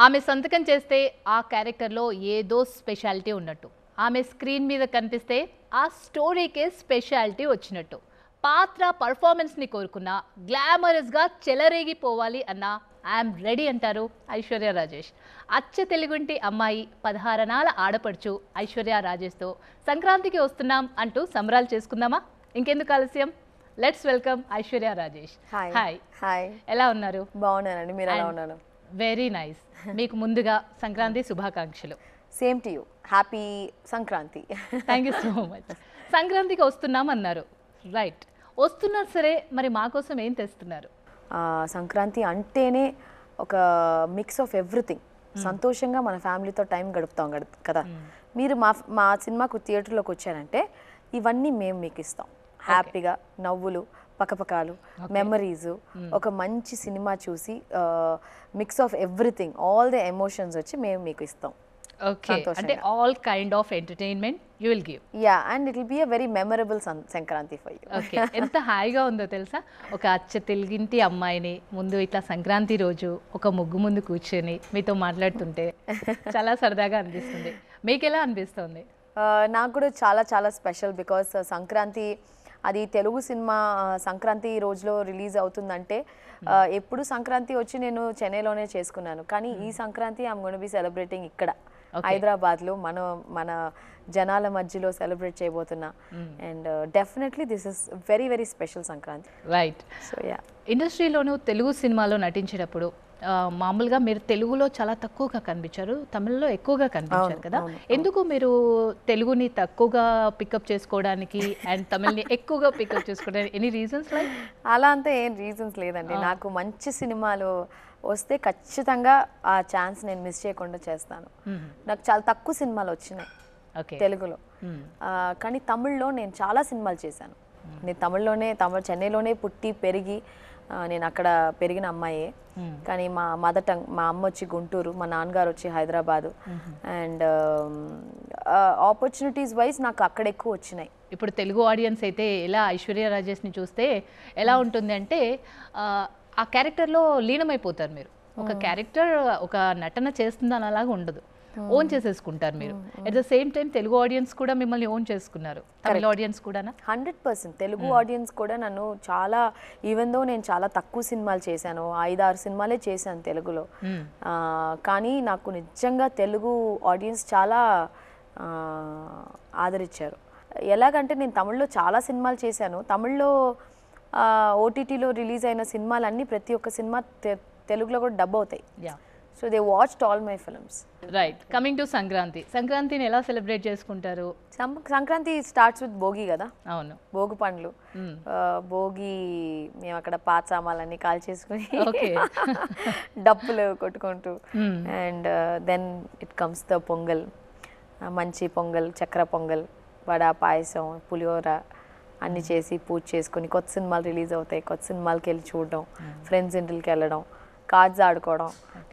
ఆమె సంతకం చేస్తే ఆ క్యారెక్టర్లో ఏదో స్పెషాలిటీ ఉన్నట్టు, ఆమె స్క్రీన్ మీద కనిపిస్తే ఆ స్టోరీకే స్పెషాలిటీ వచ్చినట్టు, పాత్ర పర్ఫార్మెన్స్ని కోరుకున్న గ్లామరస్గా చెలరేగిపోవాలి అన్న ఐఎమ్ రెడీ అంటారు ఐశ్వర్య రాజేష్. అచ్చ తెలుగుంటి అమ్మాయి 16 ఆడపడుచు ఐశ్వర్య రాజేష్తో సంక్రాంతికి వస్తున్నాం అంటూ సంబరాలు చేసుకుందామా? ఇంకెందుకు ఆలస్యం, let's welcome Aishwarya Rajesh. Hi hi, ఎలా ఉన్నారు? బాగున్నానండి, మీరు ఎలా ఉన్నారు? Very nice. మీకు ముందుగా సంక్రాంతి శుభాకాంక్షలు. Same to you, happy Sankranti. Thank you so much. సంక్రాంతికి వస్తున్నాం అన్నారు, రైట్. వస్తున్నారు సరే, మరి మా కోసం ఏం తెస్తున్నారు? సంక్రాంతి అంటేనే ఒక మిక్స్ ఆఫ్ ఎవ్రీథింగ్. సంతోషంగా మన ఫ్యామిలీతో టైం గడుపుతాం కదా. మీరు మా సినిమాకు థియేటర్లోకి వచ్చారంటే ఇవన్నీ మేము మీకు ఇస్తాం. హ్యాపీగా నవ్వులు, పకపకాలు, మెమరీస్, ఒక మంచి సినిమా చూసి mix of everything, all the emotions వచ్చి మేము మీకు ఇస్తాం. ఓకే, అంటే all kind of entertainment you will give. Yeah, and it will B a very memorable Sankranti for you. Okay, ఎంత హాయిగా ఉందో తెలుసా, ఒక అచ్చ తెలుగింటి అమ్మాయిని ముందు ఇట్లా సంక్రాంతి రోజు ఒక ముగ్గు ముందు కూర్చొని మీతో మాట్లాడుతుంటే చాలా సరదాగా అనిపిస్తుంది. మీకు ఎలా అనిపిస్తుంది? నాకు కూడా చాలా చాలా స్పెషల్, బికాస్ సంక్రాంతి అది తెలుగు సినిమా సంక్రాంతి రోజులో రిలీజ్ అవుతుందంటే ఎప్పుడు సంక్రాంతి వచ్చి నేను చెన్నైలోనే చేసుకున్నాను, కానీ ఈ Sankranti I'm gonna be celebrating ఇక్కడ హైదరాబాద్లో మన జనాల మధ్యలో సెలబ్రేట్ చేయబోతున్నా. And definitely this is very very special Sankranti. Right. So yeah, ఇండస్ట్రీలోనూ తెలుగు సినిమాలో నటించేటప్పుడు మామూలుగా మీరు తెలుగులో చాలా తక్కువగా కనిపించారు, తమిళ్లో ఎక్కువగా కనిపించారు కదా. ఎందుకు మీరు తెలుగుని తక్కువగా పికప్ చేసుకోవడానికి అండ్ తమిళ్ని ఎక్కువగా పికప్ చేసుకోవడానికి ఎనీ రీజన్స్? లైక్ అలా అంతా ఏం రీజన్స్ లేదండి. నాకు మంచి సినిమాలు వస్తే ఖచ్చితంగా ఆ ఛాన్స్ నేను మిస్ చేయకుండా చేస్తాను. నాకు చాలా తక్కువ సినిమాలు వచ్చినాయి తెలుగులో, కానీ తమిళ్లో నేను చాలా సినిమాలు చేశాను. నేను చెన్నైలోనే పుట్టి పెరిగి నేను అక్కడ పెరిగిన అమ్మాయే, కానీ మా మదర్ టంగ్, మా అమ్మ వచ్చి గుంటూరు, మా నాన్నగారు వచ్చి హైదరాబాదు. అండ్ ఆపర్చునిటీస్ వైజ్ నాకు అక్కడ ఎక్కువ వచ్చినాయి. ఇప్పుడు తెలుగు ఆడియన్స్ అయితే ఎలా ఐశ్వర్య రాజేష్ని చూస్తే ఎలా ఉంటుంది అంటే ఆ క్యారెక్టర్లో లీనమైపోతారు మీరు. ఒక క్యారెక్టర్ ఒక నటన చేస్తుందని అలాగా ఉండదు, ఓన్ చేసేసుకుంటారు మీరు. At the same time Telugu audience కూడా మిమ్మల్ని ఓన్ చేసుకున్నారు, తమిళ ఆడియన్స్ కూడా 100%. తెలుగు ఆడియన్స్ కూడా నన్ను చాలా, ఈవెన్ దో నేను చాలా తక్కువ సినిమాలు చేశాను, 5-6 సినిమాలే చేశాను తెలుగులో, కానీ నాకు నిజంగా తెలుగు ఆడియన్స్ చాలా ఆదరించారు. ఎలాగంటే నేను తమిళ్లో చాలా సినిమాలు చేశాను, తమిళ్లో ఓటీటీలో రిలీజ్ అయిన సినిమాలన్నీ ప్రతి ఒక్క సినిమా తెలుగులో కూడా డబ్ అవుతాయి. So they watched all my films. Right. Coming to Sankranti, సంక్రాంతిని ఎలా సెలబ్రేట్ చేసుకుంటారు? సంక్రాంతి స్టార్ట్స్ విత్ భోగి కదా. అవును, భోగి పండ్లు, భోగి మేము అక్కడ పాత సామాన్లన్నీ కాల్ చేసుకుని డప్పులు కొట్టుకుంటూ, and then it comes the Pongal, మంచి పొంగల్, చక్కెర పొంగల్, వడ, పాయసం, పులిహోర అన్నీ చేసి పూజ చేసుకుని, కొత్త సినిమాలు రిలీజ్ అవుతాయి, కొత్త సినిమాలకి వెళ్ళి చూడడం, ఫ్రెండ్స్ ఇంటికి వెళ్ళడం, కార్డ్స్ ఆడుకోవడం,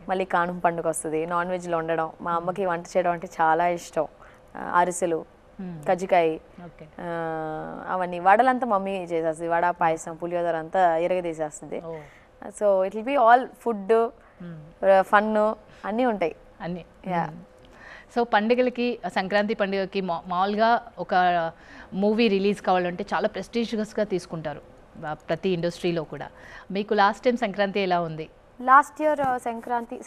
మళ్ళీ కానుమ పండుగ వస్తుంది, నాన్ వెజ్లో ఉండడం. మా అమ్మకి వంట చేయడం అంటే చాలా ఇష్టం. అరిసెలు, కజ్జికాయ, అవన్నీ వడలంతా మమ్మీ చేసేస్తుంది, వడ, పాయసం, పులిహోర అంతా ఎరగదీసేస్తుంది. So it will be all food, fun అన్నీ ఉంటాయి అన్నీ. సో పండుగలకి, సంక్రాంతి పండుగకి మామూలుగా ఒక మూవీ రిలీజ్ కావాలంటే చాలా ప్రెస్టీజియస్గా తీసుకుంటారు ప్రతి ఇండస్ట్రీలో కూడా. మీకు లాస్ట్ టైం సంక్రాంతి ఎలా ఉంది? లాస్ట్ ఇయర్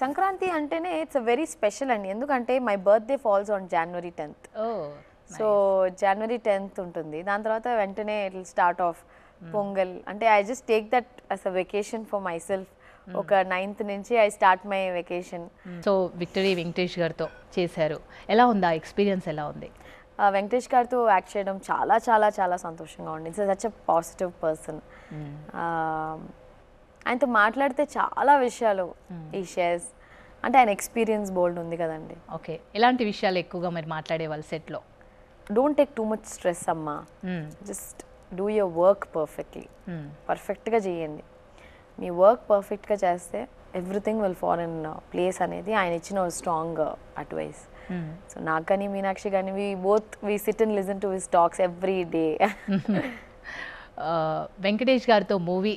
సంక్రాంతి అంటేనే ఇట్స్ వెరీ స్పెషల్ అండి, ఎందుకంటే my birthday falls on January 10th. So January 10th ఉంటుంది, దాని తర్వాత వెంటనే it will start of Pongal. అంటే I just take that as a vacation for myself. ఒక 9th నుంచి I start my vacation. So victory Venkatesh గారితో చేశారు, ఎలా ఉంది ఆ ఎక్స్పీరియన్స్? ఎలా ఉంది? వెంకటేష్ గారితో యాక్ట్ చేయడం చాలా చాలా చాలా సంతోషంగా ఉంది. It's such a positive person. ఆయనతో మాట్లాడితే చాలా విషయాలు ఈ షేర్స్, అంటే ఆయన ఎక్స్పీరియన్స్ బోల్డ్ ఉంది కదండి. ఓకే, ఎలాంటి విషయాలు ఎక్కువగా మీరు మాట్లాడేవాళ్ళు సెట్లో? Don't take too much stress అమ్మా, just do your work perfectly. పర్ఫెక్ట్గా చేయండి, మీ వర్క్ పర్ఫెక్ట్గా చేస్తే everything will fall in place అనేది ఆయన ఇచ్చిన స్ట్రాంగ్ అడ్వైస్. సో నాకు కానీ మీనాక్షి కానీ we sit and listen to his talks every day. Venkatesh గారితో మూవీ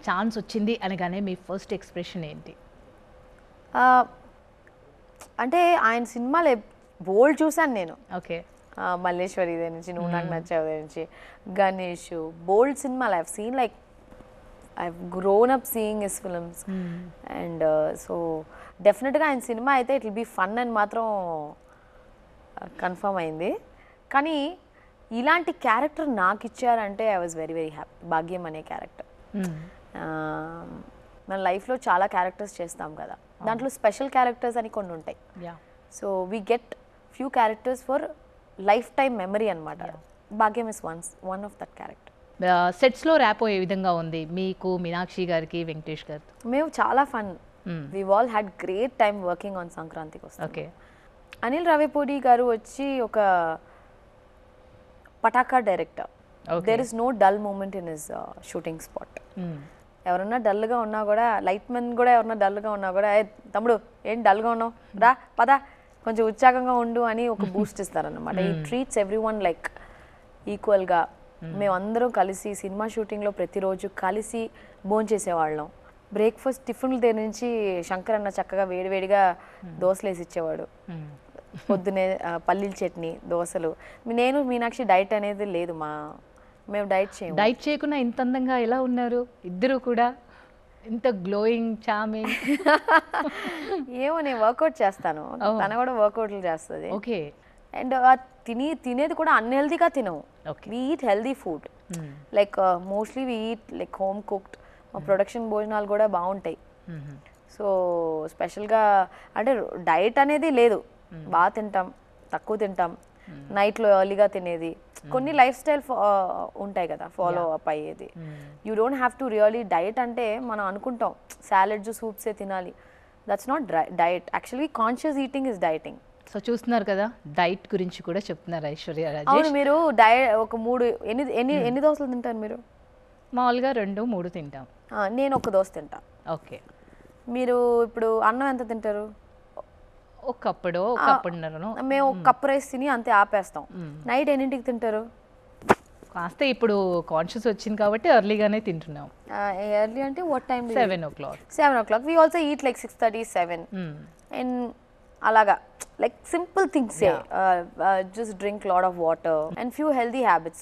ఛాన్స్ వచ్చింది అనగానే మీ ఫస్ట్ ఎక్స్ప్రెషన్ ఏంటి? అంటే ఆయన సినిమాలు బోల్డ్ చూసాను నేను. ఓకే. మల్లేశ్వరి దగ్గర నుంచి, నువ్వు నాకు నచ్చావు దగ్గర నుంచి, గణేష్, బోల్డ్ సినిమాలు I seen, like I've grown up seeing his films. And so డెఫినెట్గా ఆయన సినిమా అయితే ఇట్ విల్ బీ ఫన్ అని మాత్రం కన్ఫర్మ్ అయింది. కానీ ఇలాంటి క్యారెక్టర్ నాకు ఇచ్చారంటే I was very very happy. భాగ్యం అనే క్యారెక్టర్, మన లైఫ్లో చాలా క్యారెక్టర్స్ చేస్తాం కదా, దాంట్లో స్పెషల్ క్యారెక్టర్స్ అని కొన్ని ఉంటాయి. So we get few characters for lifetime memory అనమాట. Bhagyam is one of that character. సెట్స్లో ర్యాపో ఏ విధంగా ఉంది మీకు, మీనాక్షి గారికి, వెంకటేష్ గారితో? మేము చాలా fun. We all had great time working on సంక్రాంతికి వస్తాం. ఓకే. అనిల్ రావిపూడి గారు వచ్చి ఒక పటాకా director. There is no dull moment in his shooting spot. ఎవరన్నా డల్గా ఉన్నా కూడా, లైట్ మెన్ కూడా ఎవరన్నా డల్గా ఉన్నా కూడా, తమ్ముడు ఏం డల్గా ఉన్నావు, రా పద కొంచెం ఉత్సాహంగా ఉండు అని ఒక బూస్ట్ ఇస్తారనమాట. ఈ ట్రీట్స్ ఎవ్రీ వన్ లైక్ ఈక్వల్గా. మేమందరం కలిసి సినిమా షూటింగ్లో ప్రతిరోజు కలిసి భోంచేసేవాళ్ళం. బ్రేక్ఫాస్ట్ టిఫిన్ల దగ్గర నుంచి శంకర్ అన్న చక్కగా వేడివేడిగా దోశలు వేసి ఇచ్చేవాడు. పొద్దునే పల్లీల చట్నీ, దోశలు. నేను మీనాక్షి డైట్ అనేది లేదు, మేము డైట్ చేయకుండా ఇంత అందంగా ఎలా ఉన్నారు ఇద్దరు కూడా, ఇంత గ్లోయింగ్ చార్మింగ్? ఏమో, నేను వర్కౌట్ చేస్తాను, తన కూడా వర్కౌట్లు చేస్తుంది. ఓకే. అండ్ తినేది కూడా అన్హెల్దీగా తినము. We eat healthy food, like mostly we eat like home cooked. మా ప్రొడక్షన్ భోజనాలు కూడా బాగుంటాయి. సో స్పెషల్గా అంటే డైట్ అనేది లేదు, బాగా తింటాం, తక్కువ తింటాం, నైట్లో ఎర్లీగా తినేది, కొన్ని లైఫ్ స్టైల్ ఉంటాయి కదా ఫాలో అప్ అయ్యేది. You don't have to really diet అంటే మనం అనుకుంటాం సాలెడ్స్ సూప్సే తినాలి. That's not diet. Actually conscious eating is dieting. So చూస్తున్నారు కదా, డైట్ గురించి కూడా చెప్తున్నారు ఐశ్వర్య రాజేష్. అవును, మీరు ఒక 3 ఎన్ని దోశలు తింటారు మీరు? మామూలుగా 2-3 తింటాం. నేను ఒక దోశ తింటా. ఓకే. మీరు ఇప్పుడు అన్నం ఎంత తింటారు? ఒక కప్పుడున్నరను. మేము ఒక కప్పు రైస్ తిని అంతే ఆపేస్తాం. నైట్ ఎన్నింటికి తింటారు? కాస్త ఇప్పుడు కాన్షియస్ వచ్చింది కాబట్టి ఎర్లీగానే తింటున్నాం. ఎర్లీ అంటే what time? 7 o'clock. 7 o'clock. We also eat like 6:30, 7. And అలాగా like simple things. Just drink lot of water and few healthy habits.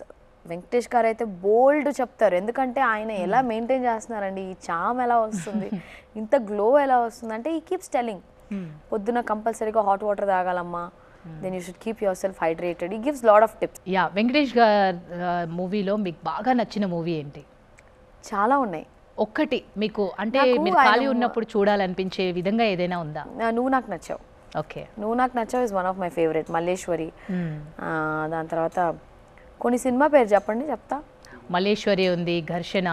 Venkatesh గారు అయితే బోల్డ్ చెప్తారు, ఎందుకంటే ఆయన ఎలా మెయింటైన్ చేస్తున్నారండి, ఈ చామ్ ఎలా వస్తుంది, ఇంత గ్లో ఎలా వస్తుంది అంటే, ఈ కీప్స్ టెల్లింగ్ పొద్దున కంపల్సరీగా హాట్ వాటర్ తాగాలమ్మా, then you should keep yourself hydrated. He gives lot of tips. Yeah, Venkatesh గారు మూవీలో మీకు బాగా నచ్చిన మూవీ ఏంటి? చాలా ఉన్నాయి. ఒక్కటి మీకు అంటే మీరు ఖాళీ ఉన్నప్పుడు చూడాలనిపించే విధంగా ఏదైనా ఉందా? నువ్వు నాకు నచ్చావు. ఓకే. నువ్వు నాకు నచ్చావు is one of my favourite. Malleswari. దాని తర్వాత కొన్ని సినిమా పేరు చెప్పండి, చెప్తా. మల్లేశ్వరి ఉంది, ఘర్షణ,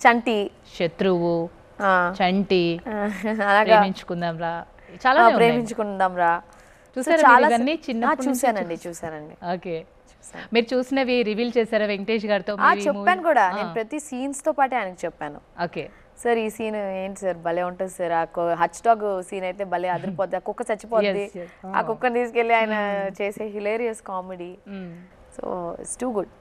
చంటి, శత్రువు, చంటి, ప్రేమించుకుందాం రా, చాలా ప్రేమించుకుందాం రా. చూసానండి. ఓకే. మీరు చూసినవి రివీల్ చేశారా వెంకటేష్ గారితో? చెప్పాను కూడా, నేను ప్రతి సీన్స్ తో పాటే ఆయనకు చెప్పాను. ఓకే సార్ ఈ సీన్ ఏంటి సార్, భలే ఉంటుంది సార్, ఆ హచ్ డాగ్ సీన్ అయితే భలే అదిరిపోద్ది, ఆ కుక్క చచ్చిపోద్ది, ఆ కుక్కని తీసుకెళ్ళి ఆయన చేసే hilarious comedy. So it's too good.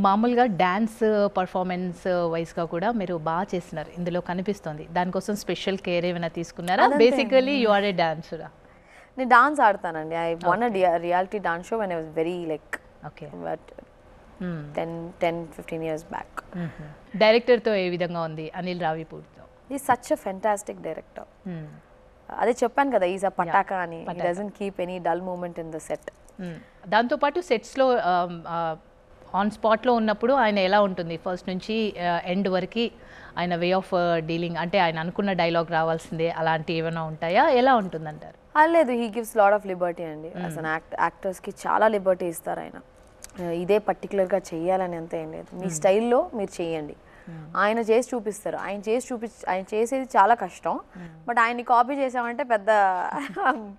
మామూలుగా డ్యాన్స్ పర్ఫార్మెన్స్ వైస్గా కూడా మీరు బాగా చేస్తున్నారు, ఇందులో కనిపిస్తుంది. దానికోసం స్పెషల్ కేర్ ఏమైనా తీసుకున్నారా? బేసికలీ యు ఆర్ ఏ డాన్సరా? నేను డాన్స్ ఆడతానండి. I won reality dance show when I was very like but 10-15 years back. డైరెక్టర్తో ఏ విధంగా ఉంది అనిల్ రావిపూడితో? Is such a fantastic director. అదే చెప్పాను కదా, ఈజ్ అ పటాకా అని. He doesn't keep any dull moment in the set. దాంతోపాటు సెట్స్లో ఆన్ స్పాట్లో ఉన్నప్పుడు ఆయన ఎలా ఉంటుంది ఫస్ట్ నుంచి ఎండ్ వరకు, ఆయన వే ఆఫ్ డీలింగ్ అంటే ఆయన అనుకున్న డైలాగ్ రావాల్సిందే, అలాంటి ఏమైనా ఉంటాయా, ఎలా ఉంటుందంటారు? లేదు, he gives lot of Liberty అండి. యాజ్ అన్ యాక్టర్స్కి చాలా లిబర్టీ ఇస్తారు ఆయన. ఇదే పర్టికులర్గా చెయ్యాలని అంత ఏం లేదు, మీ స్టైల్లో మీరు చెయ్యండి. ఆయన చేసి చూపిస్తారు. ఆయన చేసేది చాలా కష్టం, బట్ ఆయన్ని కాపీ చేసామంటే పెద్ద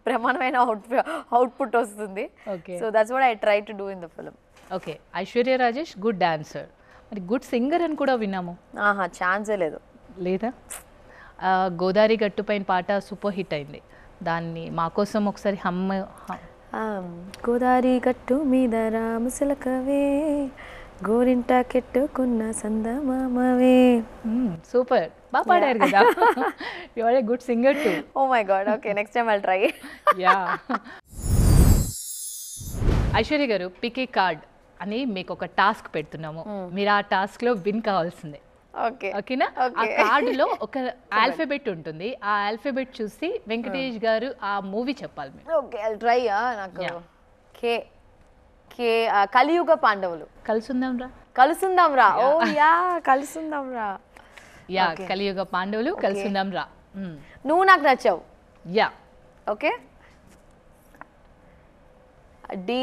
ప్రమాణమైన అవుట్పుట్ వస్తుంది. So that's what I try to do in the film. Okay. Aishwarya Rajesh good dancer, మరి గుడ్ సింగర్ అని కూడా విన్నాము. ఛాన్సే లేదు. లేదా? గోదావరి గట్టు పైన పాట సూపర్ హిట్ అయింది, దాన్ని మా కోసం ఒకసారి హమ్. గోదావరి గట్టు మీద రామసిలకవే గోరింటా కెట్టుకున్న సందమామవే. సూపర్, బాగా పాడారు కదా. You are a good singer too. Oh my god, okay next time I'll try. Yeah. Aishwarya గారు, పిక్ ఏ కార్డ్ అని మీకు ఒక టాస్క్ పెడుతున్నాము. మీరు ఆ టాస్క్ లో విన్ కావాల్సిందే. ఓకే ఓకేనా? ఆ కార్డులో ఒక ఆల్ఫాబెట్ ఉంటుంది. ఆ ఆల్ఫాబెట్ చూసి వెంకటేష్ గారు ఆ మూవీ చెప్పాలి మీరు. Okay I'll try. నాకు కే కే కలియుగ పాండవులు. కలుసుందాం రా. కలుసుందాం రా. ఓ యా, కలుసుందాం రా. యా, కలియుగ పాండవులు, కలుసుందాం రా. నువ్వు నాకు నచ్చావు. యా. ఓకే. డి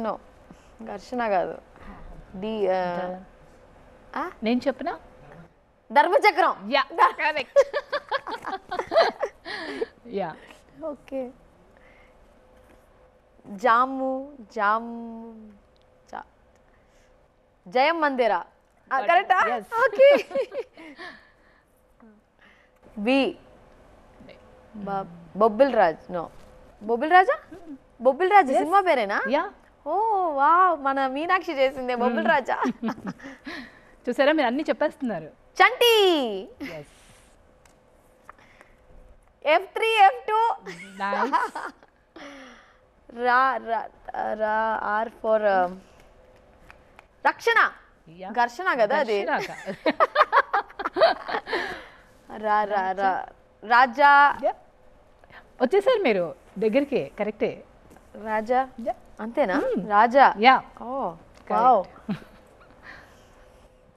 నో ఘర్షణ కాదు. డి నేను చెప్పనా? Dharmachakram. Yeah, correct. Yeah. Okay. జాము జయం మందిరా. కరెక్టా? ఓకే. బి బొబ్బిల్ రాజ్. నో, బొబ్బిల్ రాజా. బొబ్బిల్ రాజా సినిమా పేరేనా? యా. ఓ వావ్, మన మీనాక్షి చేసిందే బొబ్బిల్ రాజా. చూసారా, మీరు అన్ని చెప్పేస్తున్నారు. చంటి. F3 F2. ఆర్ ఫర్ రక్షణ. ఘర్షణ కదా అది. రాజా. వచ్చేసారు మీరు దగ్గరికి. కరెక్టే. రాజా అంతేనా? రాజా. Yeah. Oh wow.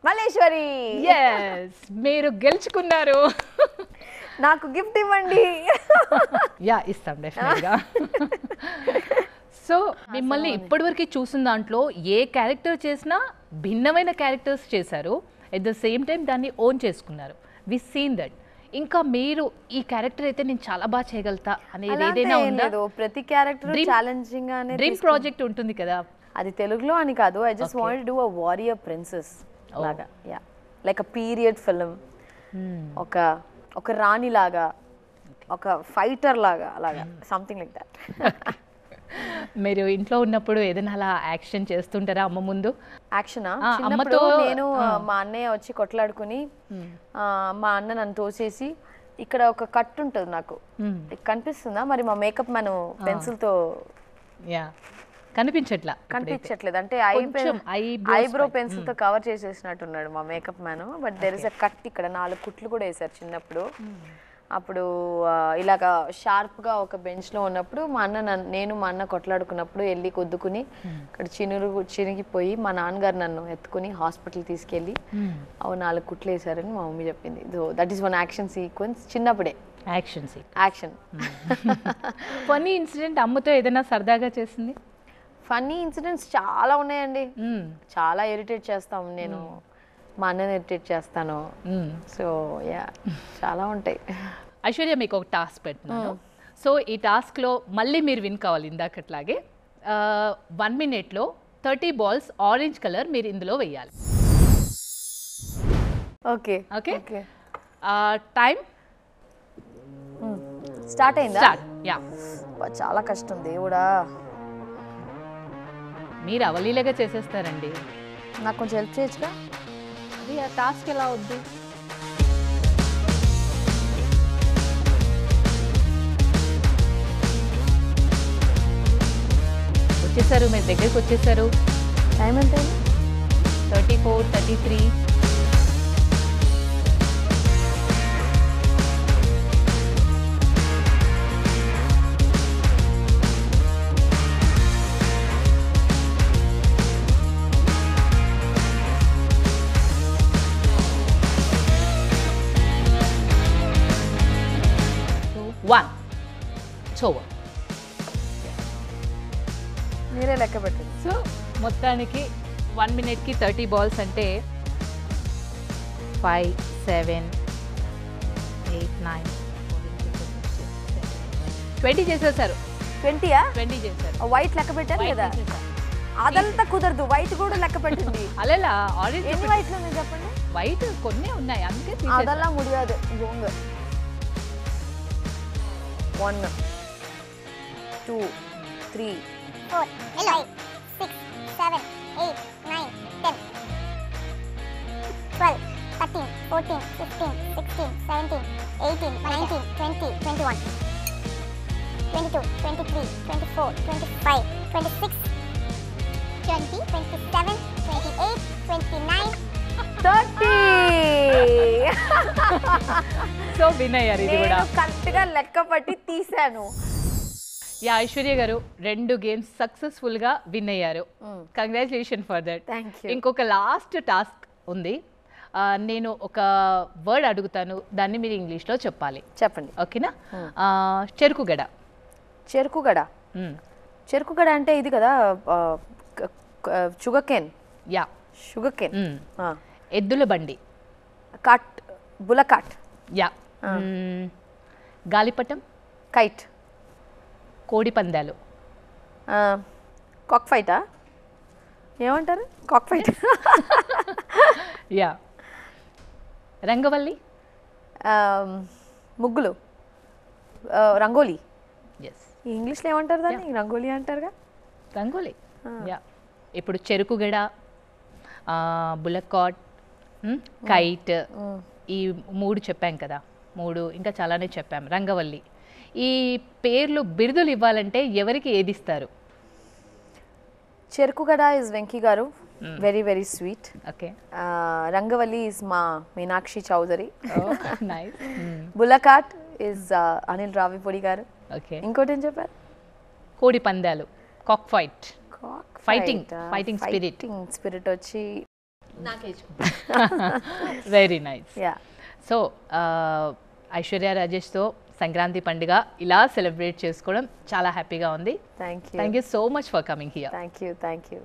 Malleswari. yes, మీరు గెలుచుకున్నారు. నాకు గిఫ్ట్ ఇవ్వండి. యా, ఇస్తాం డెఫినెట్గా. సో మిమ్మల్ని ఇప్పటివరకు చూసిన దాంట్లో ఏ క్యారెక్టర్ చేసినా భిన్నమైన క్యారెక్టర్స్ చేశారు. ఎట్ ద సేమ్ టైం దాన్ని ఓన్ చేసుకున్నారు. We seen that. ఇంకా మీరు ఈ క్యారెక్టర్ అయితే నేను చాలా బాగా చేయగలుగుతా అనేది ఏదైనా ఉందా? ప్రతి క్యారెక్టర్ ఛాలెంజింగ్ గానే డ్రీమ్ ప్రాజెక్ట్ ఉంటుంది కదా. అది తెలుగులో అని కాదు. I just want to do a warrior princess లాగా. Yeah, like a period film. ఒక రాణి లాగా, ఒక ఫైటర్ లాగా, అలాగా సంథింగ్ లైక్ దట్. మీరు ఇంట్లో ఉన్నప్పుడు ఏదైనా అలా యాక్షన్ చేస్తుంటారా అమ్మ ముందు? యాక్షనా? చిన్నప్పుడు నేను మా అన్నయ్య వచ్చి కొట్లాడుకుని మా అన్న నన్ను తోసేసి ఇక్కడ ఒక కట్ ఉంటుంది నాకు కనిపిస్తుందా మరి? మా మేకప్ మ్యాన్ పెన్సిల్ తో కనిపించట్లేదు అంటే ఐబ్రో పెన్సిల్ తో కవర్ చేసేసినట్టున్నాడు మా makeup man. But there is a cut. ఇక్కడ 4 కుట్లు కూడా వేశారు చిన్నప్పుడు. అప్పుడు ఇలాగా షార్ప్ గా ఒక బెంచ్ లో ఉన్నప్పుడు నేను మా అన్న కొట్లాడుకున్నప్పుడు వెళ్ళి కొద్దుకుని ఇక్కడ చినిగిపోయి మా నాన్నగారు నన్ను ఎత్తుకుని హాస్పిటల్ తీసుకెళ్ళి 4 కుట్లు వేశారని మా మమ్మీ చెప్పింది. That is one action sequence. చిన్నప్పుడే యాక్షన్. ఫన్నీ ఇన్సిడెంట్ అమ్మతో ఏదైనా సరదాగా చేసింది? ఫన్నీ ఇన్సిడెంట్స్ చాలా ఉన్నాయండి. చాలా ఇరిటేట్ చేస్తాం. నేను మా అన్నని ఇరిటేట్ చేస్తాను. సో యా, చాలా ఉంటాయి. ఐశ్వర్య, మీకు ఒక టాస్క్ పెడుతున్నాను. సో ఈ టాస్క్లో మళ్ళీ మీరు విన్ కావాలి ఇందాకట్లాగే. 1 minute 30 balls ఆరెంజ్ కలర్ మీరు ఇందులో వేయాలి. Okay okay. టైం స్టార్ట్ అయిందా? యా. చాలా కష్టం దేవుడా. మీరు అవలీలగా చేసేస్తారండి. నాకు కొంచెం హెల్ప్ చేయొచ్చుగా? అది ఆ టాస్క్ ఎలా వద్దు. వచ్చేసారు, మీరు దగ్గరికి వచ్చేసారు. టైం ఎంత? 34, 33. మీరే లెక్క పెట్టండి. సో మొత్తానికి 1 minute 30 balls అంటే 5, 7, 8, 9, 20 చేసేసారు. 20 చేశారు. వైట్ లెక్క పెట్టారు కదా? అదంతా కుదరదు, వైట్ కూడా లెక్క పెట్టింది. అలా ఆరెంజ్ ఎన్ని వైట్లు ఉన్నాయి చెప్పండి? వైట్ కొన్ని ఉన్నాయి, అందుకే అదల్లా ముడియాదు. గోంగ 1, 2, 3, 4, 5, 6, 7, 8, 9, 10, 12, 13, 14, 15, 16, 17, 18, 19, 20, 21, 22, 23, 24, 25, 26, 20, 27, 28, 29, 30. సో విన్ అయ్యారు ఇది కూడా. నేను కరెక్ట్గా లెక్క పట్టి తీసాను. యా ఐశ్వర్య గారు 2 గేమ్స్ సక్సెస్ఫుల్గా విన్ అయ్యారు. Congratulation for that. Thank you. ఇంకొక లాస్ట్ టాస్క్ ఉంది. నేను ఒక వర్డ్ అడుగుతాను, దాన్ని మీరు ఇంగ్లీష్లో చెప్పాలి. చెప్పండి. ఓకేనా? చెరుకుగడ. చెరుకుగడ. చెరుకుగడ అంటే ఇది కదా, sugar cane. Yeah. Sugar cane. ఎద్దుల బండి. కాట్. బులకాట్. యా. గాలిపటం. కైట్. కోడి పందాలు. కాక్ ఫైటా ఏమంటారు? కాక్ ఫైట్. యా. రంగవల్లి. ముగ్గులు. రంగోలీ. ఎస్. ఇంగ్లీష్లో ఏమంటారు దాన్ని? రంగోలీ అంటారుగా. రంగోలీ. యా. ఇప్పుడు చెరుకుగడ, బులకాట్, కైట్, ఈ 3 చెప్పాం కదా. 3 ఇంకా చాలానే చెప్పాం. రంగవల్లి. ఈ పేర్లు బిరుదులు ఇవ్వాలంటే ఎవరికి ఏది ఇస్తారు? చెరుకుగడ ఇస్ వెంకీ గారు, very very sweet. Okay. Rangavalli is మా మీనాక్షి చౌదరి. నైస్. బులకాట్ ఇస్ అనిల్ రావిపొడి గారు. ఓకే. ఇంకోటి ఏం చెప్పారు? కోడి పందాలు, కాక్ ఫైట్. ఫైటింగ్ స్పిరిట్ వచ్చి very nice. Yeah. So Aishwarya రాజేష్తో సంక్రాంతి పండుగ ఇలా సెలబ్రేట్ చేసుకోవడం చాలా హ్యాపీగా ఉంది. Thank you. Thank you so much for coming here. Thank you.